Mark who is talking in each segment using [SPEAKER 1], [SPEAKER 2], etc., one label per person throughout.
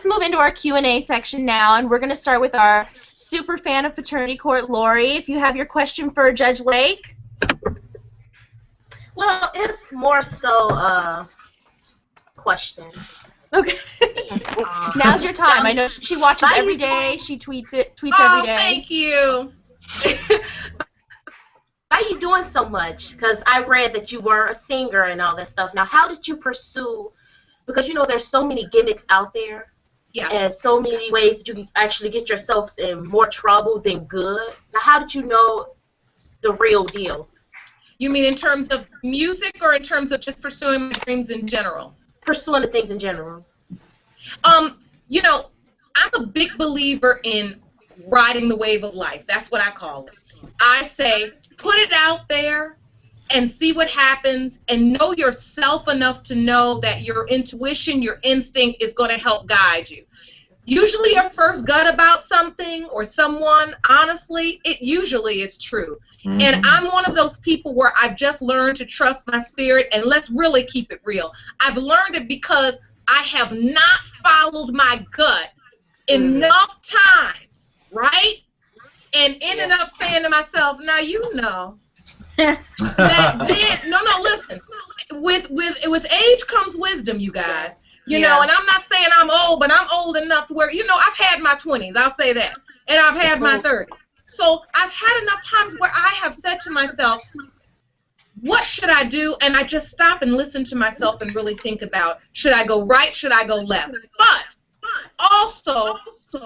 [SPEAKER 1] move into our Q&A section now, and we're going to start with our super fan of paternity court, Lori. If you have your question for Judge Lake.
[SPEAKER 2] Well, it's more so question.
[SPEAKER 1] Okay. Now's your time. I know she watches every day. She tweets every day.
[SPEAKER 2] Oh, thank you. Why are you doing so much? Because I read that you were a singer and all that stuff. Now, how did you pursue? Because, you know, there's so many gimmicks out there.
[SPEAKER 3] Yeah.
[SPEAKER 2] And so many ways you can actually get yourself in more trouble than good. Now, how did you know the real deal?
[SPEAKER 3] You mean in terms of music or in terms of just pursuing my dreams in general?
[SPEAKER 2] Pursuing the things in general.
[SPEAKER 3] You know, I'm a big believer in riding the wave of life. That's what I call it. I say, put it out there and see what happens, and know yourself enough to know that your intuition, your instinct is going to help guide you. Usually your first gut about something or someone, honestly, it usually is true. Mm-hmm. And I'm one of those people where I've just learned to trust my spirit, and let's really keep it real. I've learned it because I have not followed my gut enough times, right? And ended up saying to myself, now you know. that then, no, listen. With age comes wisdom, you guys. You know, and I'm not saying I'm old, but I'm old enough where, you know, I've had my 20s, I'll say that. And I've had my 30s. So I've had enough times where I have said to myself, what should I do? And I just stop and listen to myself and really think about, should I go right, should I go left? But also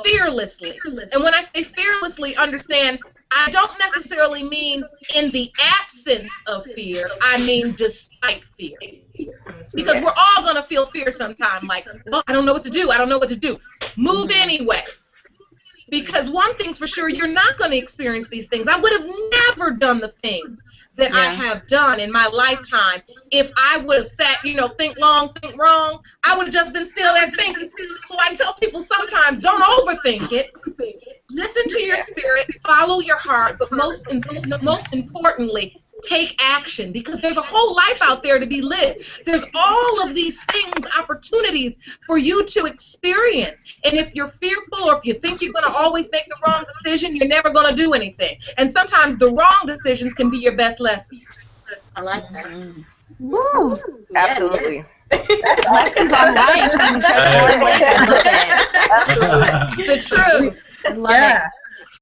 [SPEAKER 3] fearlessly. And when I say fearlessly, understand, I don't necessarily mean in the absence of fear. I mean despite fear. Because we're all going to feel fear sometime, like, well, I don't know what to do. I don't know what to do. Move anyway. Because one thing's for sure, you're not going to experience these things. I would have never done the things that I have done in my lifetime if I would have sat, you know, think long, think wrong. I would have just been still there thinking. So I tell people sometimes, don't overthink it. Listen to your spirit, follow your heart, but most importantly, take action, because there's a whole life out there to be lived. There's all of these things, opportunities for you to experience. And if you're fearful or if you think you're going to always make the wrong decision, you're never going to do anything. And sometimes the wrong decisions can be your best lesson.
[SPEAKER 2] I like that.
[SPEAKER 1] Woo!
[SPEAKER 4] Absolutely.
[SPEAKER 1] Lessons on life.
[SPEAKER 3] Absolutely. The truth.
[SPEAKER 1] Love it.